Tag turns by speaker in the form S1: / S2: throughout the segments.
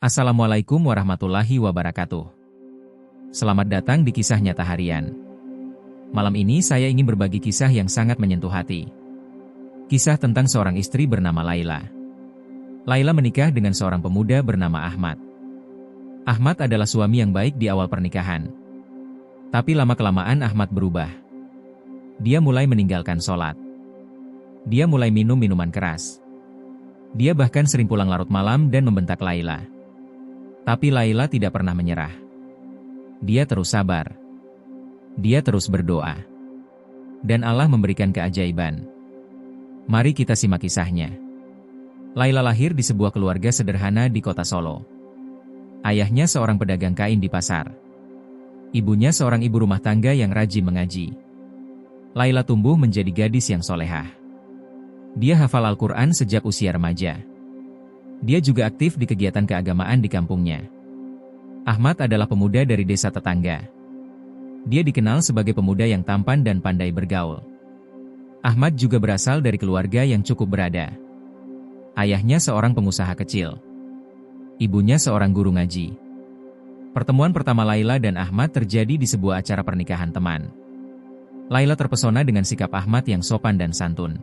S1: Assalamualaikum warahmatullahi wabarakatuh. Selamat datang di Kisah Nyata Harian. Malam ini saya ingin berbagi kisah yang sangat menyentuh hati. Kisah tentang seorang istri bernama Laila. Laila menikah dengan seorang pemuda bernama Ahmad. Ahmad adalah suami yang baik di awal pernikahan. Tapi lama-kelamaan Ahmad berubah. Dia mulai meninggalkan sholat. Dia mulai minum minuman keras. Dia bahkan sering pulang larut malam dan membentak Laila. Tapi Laila tidak pernah menyerah. Dia terus sabar. Dia terus berdoa. Dan Allah memberikan keajaiban. Mari kita simak kisahnya. Laila lahir di sebuah keluarga sederhana di kota Solo. Ayahnya seorang pedagang kain di pasar. Ibunya seorang ibu rumah tangga yang rajin mengaji. Laila tumbuh menjadi gadis yang solehah. Dia hafal Al-Quran sejak usia remaja. Dia juga aktif di kegiatan keagamaan di kampungnya. Ahmad adalah pemuda dari desa tetangga. Dia dikenal sebagai pemuda yang tampan dan pandai bergaul. Ahmad juga berasal dari keluarga yang cukup berada. Ayahnya seorang pengusaha kecil. Ibunya seorang guru ngaji. Pertemuan pertama Laila dan Ahmad terjadi di sebuah acara pernikahan teman. Laila terpesona dengan sikap Ahmad yang sopan dan santun.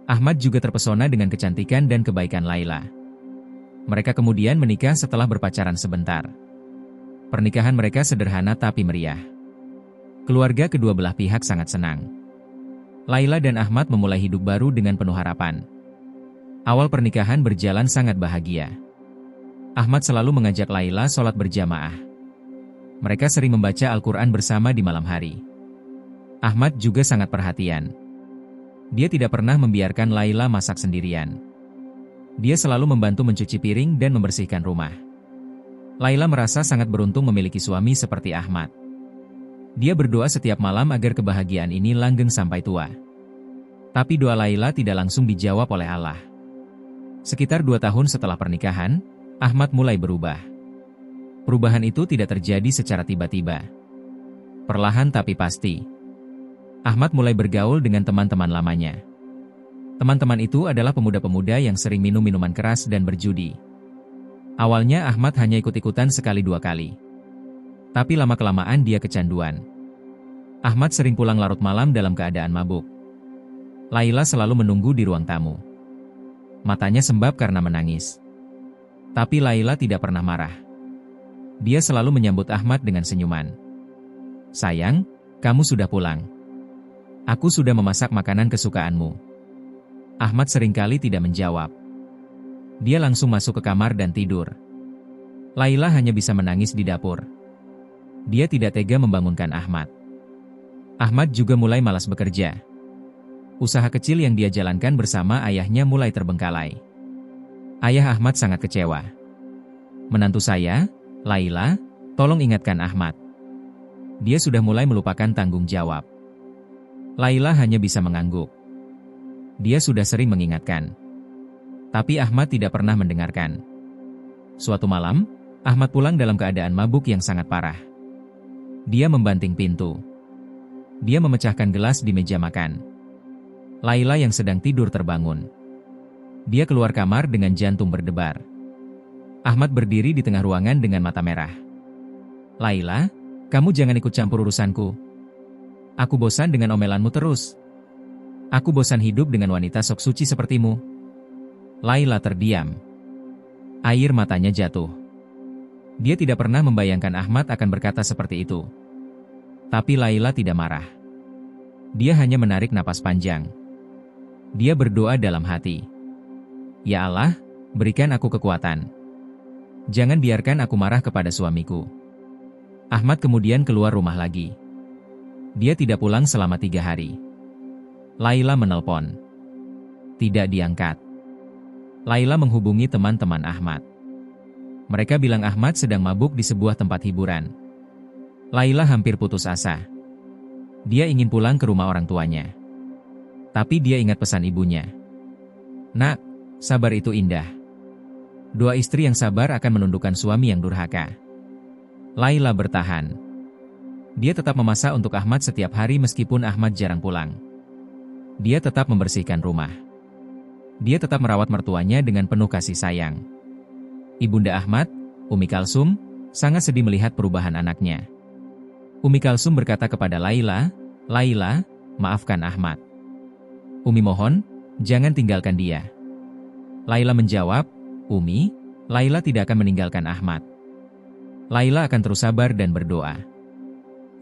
S1: Ahmad juga terpesona dengan kecantikan dan kebaikan Laila. Mereka kemudian menikah setelah berpacaran sebentar. Pernikahan mereka sederhana tapi meriah. Keluarga kedua belah pihak sangat senang. Laila dan Ahmad memulai hidup baru dengan penuh harapan. Awal pernikahan berjalan sangat bahagia. Ahmad selalu mengajak Laila sholat berjamaah. Mereka sering membaca Al-Quran bersama di malam hari. Ahmad juga sangat perhatian. Dia tidak pernah membiarkan Laila masak sendirian. Dia selalu membantu mencuci piring dan membersihkan rumah. Laila merasa sangat beruntung memiliki suami seperti Ahmad. Dia berdoa setiap malam agar kebahagiaan ini langgeng sampai tua. Tapi doa Laila tidak langsung dijawab oleh Allah. Sekitar 2 tahun setelah pernikahan, Ahmad mulai berubah. Perubahan itu tidak terjadi secara tiba-tiba. Perlahan tapi pasti. Ahmad mulai bergaul dengan teman-teman lamanya. Teman-teman itu adalah pemuda-pemuda yang sering minum minuman keras dan berjudi. Awalnya Ahmad hanya ikut-ikutan sekali 2 kali. Tapi lama-kelamaan dia kecanduan. Ahmad sering pulang larut malam dalam keadaan mabuk. Laila selalu menunggu di ruang tamu. Matanya sembab karena menangis. Tapi Laila tidak pernah marah. Dia selalu menyambut Ahmad dengan senyuman. "Sayang, kamu sudah pulang. Aku sudah memasak makanan kesukaanmu." Ahmad seringkali tidak menjawab. Dia langsung masuk ke kamar dan tidur. Laila hanya bisa menangis di dapur. Dia tidak tega membangunkan Ahmad. Ahmad juga mulai malas bekerja. Usaha kecil yang dia jalankan bersama ayahnya mulai terbengkalai. Ayah Ahmad sangat kecewa. "Menantu saya, Laila, tolong ingatkan Ahmad. Dia sudah mulai melupakan tanggung jawab." Laila hanya bisa mengangguk. Dia sudah sering mengingatkan. Tapi Ahmad tidak pernah mendengarkan. Suatu malam, Ahmad pulang dalam keadaan mabuk yang sangat parah. Dia membanting pintu. Dia memecahkan gelas di meja makan. Laila yang sedang tidur terbangun. Dia keluar kamar dengan jantung berdebar. Ahmad berdiri di tengah ruangan dengan mata merah. "Laila, kamu jangan ikut campur urusanku. Aku bosan dengan omelanmu terus. Aku bosan hidup dengan wanita sok suci sepertimu." Laila terdiam. Air matanya jatuh. Dia tidak pernah membayangkan Ahmad akan berkata seperti itu. Tapi Laila tidak marah. Dia hanya menarik napas panjang. Dia berdoa dalam hati. "Ya Allah, berikan aku kekuatan. Jangan biarkan aku marah kepada suamiku." Ahmad kemudian keluar rumah lagi. Dia tidak pulang selama 3 hari. Laila menelpon. Tidak diangkat. Laila menghubungi teman-teman Ahmad. Mereka bilang Ahmad sedang mabuk di sebuah tempat hiburan. Laila hampir putus asa. Dia ingin pulang ke rumah orang tuanya. Tapi dia ingat pesan ibunya. "Nak, sabar itu indah. Doa istri yang sabar akan menundukkan suami yang durhaka." Laila bertahan. Dia tetap memasak untuk Ahmad setiap hari meskipun Ahmad jarang pulang. Dia tetap membersihkan rumah. Dia tetap merawat mertuanya dengan penuh kasih sayang. Ibunda Ahmad, Umi Kalsum, sangat sedih melihat perubahan anaknya. Umi Kalsum berkata kepada Laila, "Laila, maafkan Ahmad. Umi mohon, jangan tinggalkan dia." Laila menjawab, "Umi, Laila tidak akan meninggalkan Ahmad. Laila akan terus sabar dan berdoa."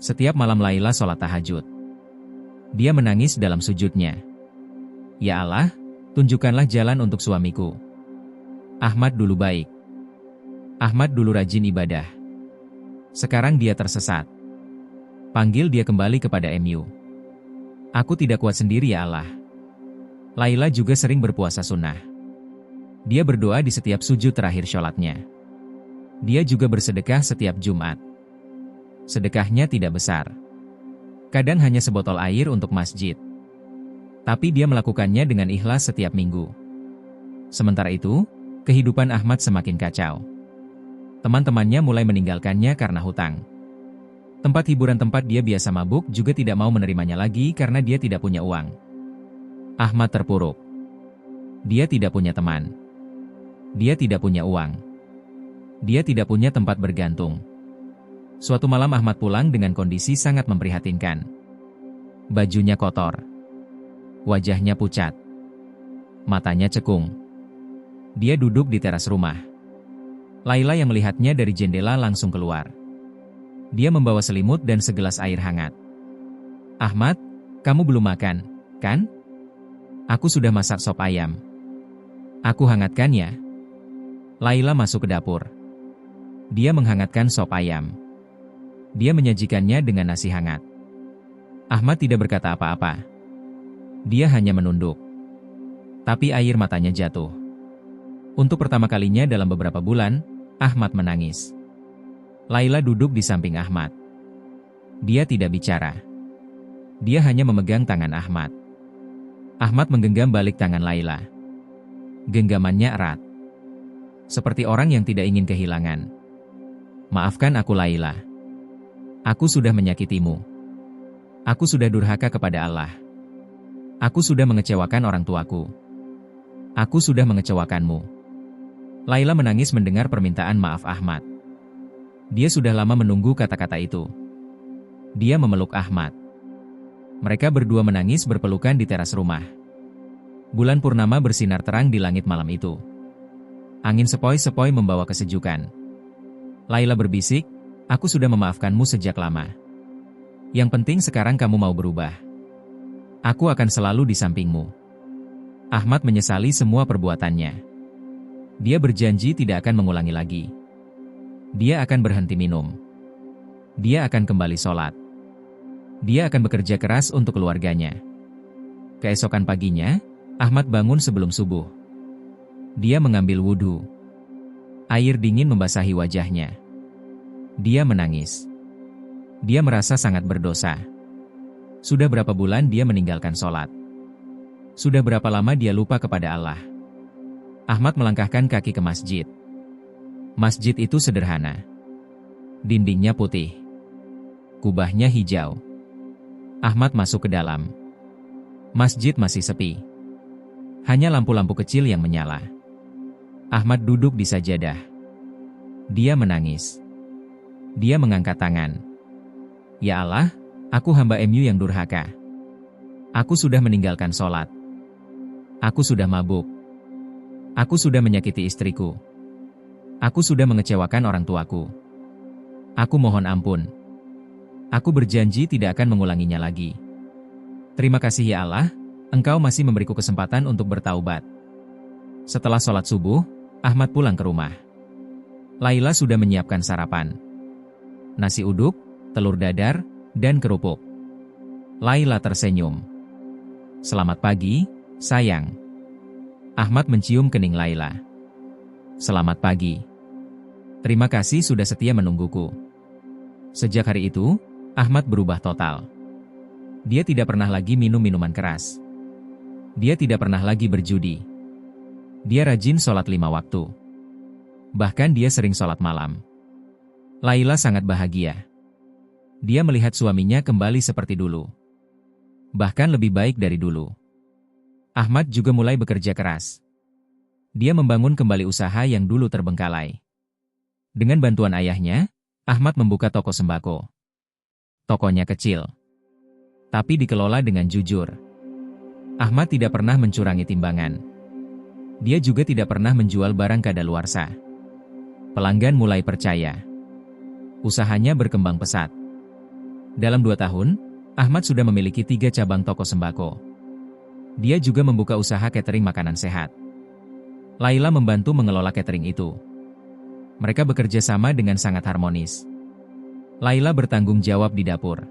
S1: Setiap malam Laila sholat tahajud. Dia menangis dalam sujudnya. "Ya Allah, tunjukkanlah jalan untuk suamiku. Ahmad dulu baik. Ahmad dulu rajin ibadah. Sekarang dia tersesat. Panggil dia kembali kepada MU. Aku tidak kuat sendiri ya Allah." Laila juga sering berpuasa sunnah. Dia berdoa di setiap sujud terakhir sholatnya. Dia juga bersedekah setiap Jumat. Sedekahnya tidak besar. Kadang hanya sebotol air untuk masjid. Tapi dia melakukannya dengan ikhlas setiap minggu. Sementara itu, kehidupan Ahmad semakin kacau. Teman-temannya mulai meninggalkannya karena hutang. Tempat hiburan tempat dia biasa mabuk juga tidak mau menerimanya lagi karena dia tidak punya uang. Ahmad terpuruk. Dia tidak punya teman. Dia tidak punya uang. Dia tidak punya tempat bergantung. Suatu malam Ahmad pulang dengan kondisi sangat memprihatinkan. Bajunya kotor. Wajahnya pucat. Matanya cekung. Dia duduk di teras rumah. Laila yang melihatnya dari jendela langsung keluar. Dia membawa selimut dan segelas air hangat. "Ahmad, kamu belum makan, kan? Aku sudah masak sop ayam. Aku hangatkan ya." Laila masuk ke dapur. Dia menghangatkan sop ayam. Dia menyajikannya dengan nasi hangat. Ahmad tidak berkata apa-apa. Dia hanya menunduk. Tapi air matanya jatuh. Untuk pertama kalinya dalam beberapa bulan, Ahmad menangis. Laila duduk di samping Ahmad. Dia tidak bicara. Dia hanya memegang tangan Ahmad. Ahmad menggenggam balik tangan Laila. Genggamannya erat. Seperti orang yang tidak ingin kehilangan. "Maafkan aku Laila. Aku sudah menyakitimu. Aku sudah durhaka kepada Allah. Aku sudah mengecewakan orang tuaku. Aku sudah mengecewakanmu." Laila menangis mendengar permintaan maaf Ahmad. Dia sudah lama menunggu kata-kata itu. Dia memeluk Ahmad. Mereka berdua menangis berpelukan di teras rumah. Bulan purnama bersinar terang di langit malam itu. Angin sepoi-sepoi membawa kesejukan. Laila berbisik, "Aku sudah memaafkanmu sejak lama. Yang penting sekarang kamu mau berubah. Aku akan selalu di sampingmu." Ahmad menyesali semua perbuatannya. Dia berjanji tidak akan mengulangi lagi. Dia akan berhenti minum. Dia akan kembali sholat. Dia akan bekerja keras untuk keluarganya. Keesokan paginya, Ahmad bangun sebelum subuh. Dia mengambil wudhu. Air dingin membasahi wajahnya. Dia menangis. Dia merasa sangat berdosa. Sudah berapa bulan dia meninggalkan sholat? Sudah berapa lama dia lupa kepada Allah? Ahmad melangkahkan kaki ke masjid. Masjid itu sederhana. Dindingnya putih. Kubahnya hijau. Ahmad masuk ke dalam. Masjid masih sepi. Hanya lampu-lampu kecil yang menyala. Ahmad duduk di sajadah. Dia menangis. Dia mengangkat tangan. "Ya Allah, aku hamba MU yang durhaka. Aku sudah meninggalkan sholat. Aku sudah mabuk. Aku sudah menyakiti istriku. Aku sudah mengecewakan orang tuaku. Aku mohon ampun. Aku berjanji tidak akan mengulanginya lagi. Terima kasih ya Allah, Engkau masih memberiku kesempatan untuk bertaubat." Setelah sholat subuh, Ahmad pulang ke rumah. Laila sudah menyiapkan sarapan. Nasi uduk, telur dadar, dan kerupuk. Laila tersenyum. "Selamat pagi, sayang." Ahmad mencium kening Laila. "Selamat pagi. Terima kasih sudah setia menungguku." Sejak hari itu, Ahmad berubah total. Dia tidak pernah lagi minum minuman keras. Dia tidak pernah lagi berjudi. Dia rajin sholat 5 waktu. Bahkan dia sering sholat malam. Laila sangat bahagia. Dia melihat suaminya kembali seperti dulu. Bahkan lebih baik dari dulu. Ahmad juga mulai bekerja keras. Dia membangun kembali usaha yang dulu terbengkalai. Dengan bantuan ayahnya, Ahmad membuka toko sembako. Tokonya kecil, tapi dikelola dengan jujur. Ahmad tidak pernah mencurangi timbangan. Dia juga tidak pernah menjual barang kadaluarsa. Pelanggan mulai percaya. Usahanya berkembang pesat. Dalam 2 tahun, Ahmad sudah memiliki 3 cabang toko sembako. Dia juga membuka usaha catering makanan sehat. Laila membantu mengelola catering itu. Mereka bekerja sama dengan sangat harmonis. Laila bertanggung jawab di dapur.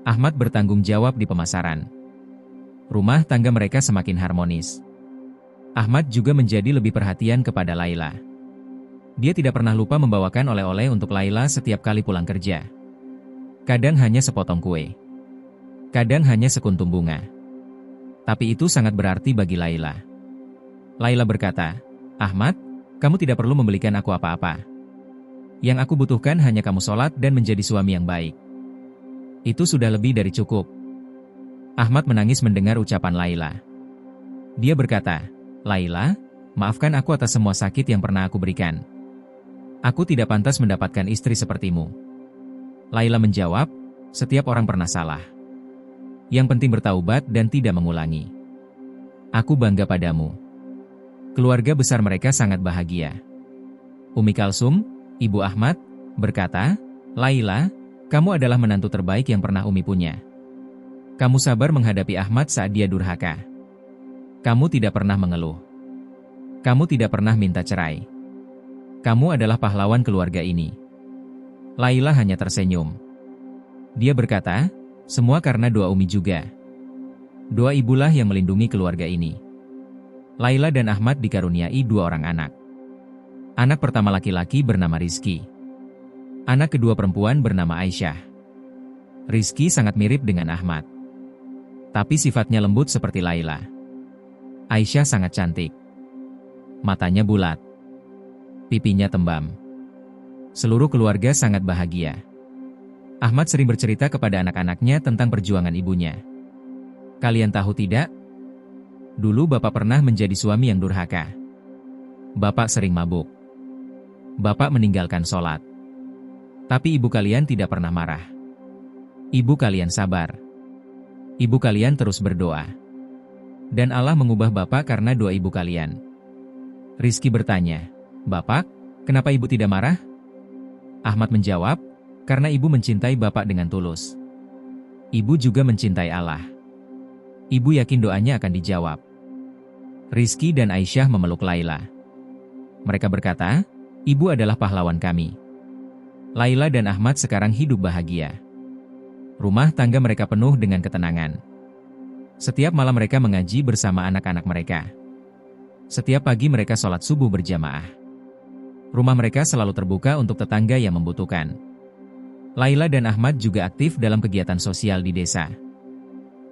S1: Ahmad bertanggung jawab di pemasaran. Rumah tangga mereka semakin harmonis. Ahmad juga menjadi lebih perhatian kepada Laila. Dia tidak pernah lupa membawakan oleh-oleh untuk Laila setiap kali pulang kerja. Kadang hanya sepotong kue. Kadang hanya sekuntum bunga. Tapi itu sangat berarti bagi Laila. Laila berkata, "Ahmad, kamu tidak perlu membelikan aku apa-apa. Yang aku butuhkan hanya kamu sholat dan menjadi suami yang baik. Itu sudah lebih dari cukup." Ahmad menangis mendengar ucapan Laila. Dia berkata, "Laila, maafkan aku atas semua sakit yang pernah aku berikan. Aku tidak pantas mendapatkan istri sepertimu." Laila menjawab, "Setiap orang pernah salah. Yang penting bertaubat dan tidak mengulangi. Aku bangga padamu." Keluarga besar mereka sangat bahagia. Umi Kalsum, ibu Ahmad, berkata, "Laila, kamu adalah menantu terbaik yang pernah Umi punya. Kamu sabar menghadapi Ahmad saat dia durhaka. Kamu tidak pernah mengeluh. Kamu tidak pernah minta cerai. Kamu adalah pahlawan keluarga ini." Laila hanya tersenyum. Dia berkata, "Semua karena doa Umi juga. Doa ibulah yang melindungi keluarga ini." Laila dan Ahmad dikaruniai 2 orang anak. Anak pertama laki-laki bernama Rizky. Anak kedua perempuan bernama Aisyah. Rizky sangat mirip dengan Ahmad, tapi sifatnya lembut seperti Laila. Aisyah sangat cantik. Matanya bulat. Pipinya tembam. Seluruh keluarga sangat bahagia. Ahmad sering bercerita kepada anak-anaknya tentang perjuangan ibunya. "Kalian tahu tidak? Dulu Bapak pernah menjadi suami yang durhaka. Bapak sering mabuk. Bapak meninggalkan sholat. Tapi ibu kalian tidak pernah marah. Ibu kalian sabar. Ibu kalian terus berdoa. Dan Allah mengubah Bapak karena doa ibu kalian." Rizky bertanya, "Bapak, kenapa ibu tidak marah?" Ahmad menjawab, "Karena ibu mencintai Bapak dengan tulus. Ibu juga mencintai Allah. Ibu yakin doanya akan dijawab." Rizky dan Aisyah memeluk Laila. Mereka berkata, "Ibu adalah pahlawan kami." Laila dan Ahmad sekarang hidup bahagia. Rumah tangga mereka penuh dengan ketenangan. Setiap malam mereka mengaji bersama anak-anak mereka. Setiap pagi mereka sholat subuh berjamaah. Rumah mereka selalu terbuka untuk tetangga yang membutuhkan. Laila dan Ahmad juga aktif dalam kegiatan sosial di desa.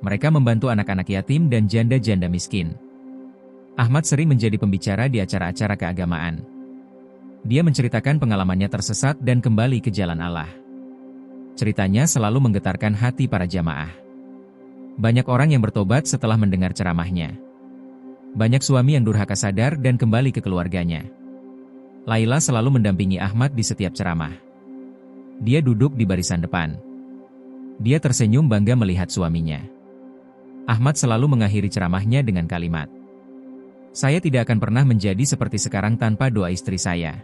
S1: Mereka membantu anak-anak yatim dan janda-janda miskin. Ahmad sering menjadi pembicara di acara-acara keagamaan. Dia menceritakan pengalamannya tersesat dan kembali ke jalan Allah. Ceritanya selalu menggetarkan hati para jamaah. Banyak orang yang bertobat setelah mendengar ceramahnya. Banyak suami yang durhaka sadar dan kembali ke keluarganya. Laila selalu mendampingi Ahmad di setiap ceramah. Dia duduk di barisan depan. Dia tersenyum bangga melihat suaminya. Ahmad selalu mengakhiri ceramahnya dengan kalimat, "Saya tidak akan pernah menjadi seperti sekarang tanpa doa istri saya.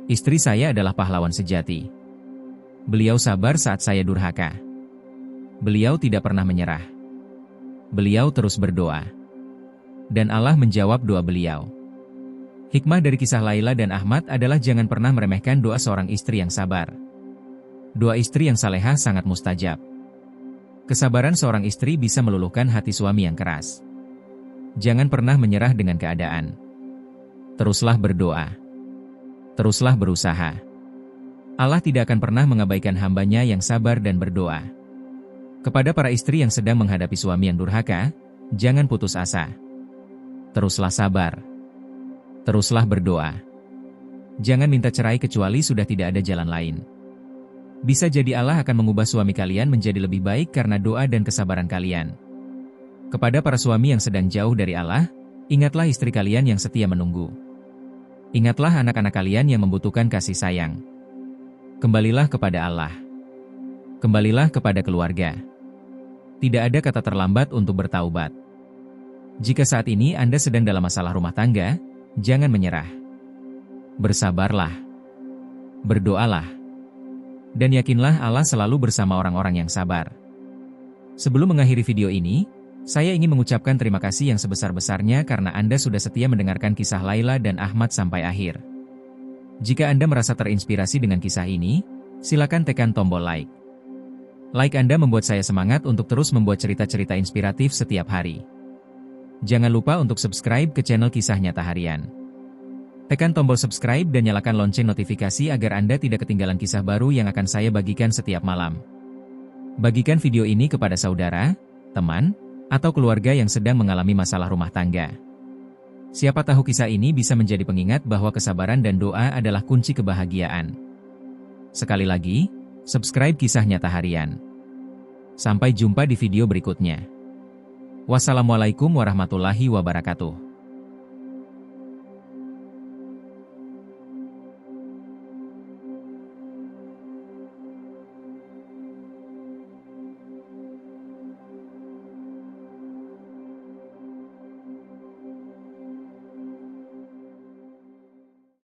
S1: Istri saya adalah pahlawan sejati. Beliau sabar saat saya durhaka. Beliau tidak pernah menyerah. Beliau terus berdoa. Dan Allah menjawab doa beliau." Hikmah dari kisah Laila dan Ahmad adalah jangan pernah meremehkan doa seorang istri yang sabar. Doa istri yang salehah sangat mustajab. Kesabaran seorang istri bisa meluluhkan hati suami yang keras. Jangan pernah menyerah dengan keadaan. Teruslah berdoa. Teruslah berusaha. Allah tidak akan pernah mengabaikan hambanya yang sabar dan berdoa. Kepada para istri yang sedang menghadapi suami yang durhaka, jangan putus asa. Teruslah sabar. Teruslah berdoa. Jangan minta cerai kecuali sudah tidak ada jalan lain. Bisa jadi Allah akan mengubah suami kalian menjadi lebih baik karena doa dan kesabaran kalian. Kepada para suami yang sedang jauh dari Allah, Ingatlah istri kalian yang setia menunggu. Ingatlah anak-anak kalian yang membutuhkan kasih sayang. Kembalilah kepada Allah. Kembalilah kepada keluarga. Tidak ada kata terlambat untuk bertaubat. Jika saat ini Anda sedang dalam masalah rumah tangga, jangan menyerah. Bersabarlah. Berdoalah. Dan yakinlah Allah selalu bersama orang-orang yang sabar. Sebelum mengakhiri video ini, saya ingin mengucapkan terima kasih yang sebesar-besarnya karena Anda sudah setia mendengarkan kisah Laila dan Ahmad sampai akhir. Jika Anda merasa terinspirasi dengan kisah ini, silakan tekan tombol like. Like Anda membuat saya semangat untuk terus membuat cerita-cerita inspiratif setiap hari. Jangan lupa untuk subscribe ke channel Kisah Nyata Harian. Tekan tombol subscribe dan nyalakan lonceng notifikasi agar Anda tidak ketinggalan kisah baru yang akan saya bagikan setiap malam. Bagikan video ini kepada saudara, teman, atau keluarga yang sedang mengalami masalah rumah tangga. Siapa tahu kisah ini bisa menjadi pengingat bahwa kesabaran dan doa adalah kunci kebahagiaan. Sekali lagi, subscribe Kisah Nyata Harian. Sampai jumpa di video berikutnya. Wassalamualaikum warahmatullahi wabarakatuh.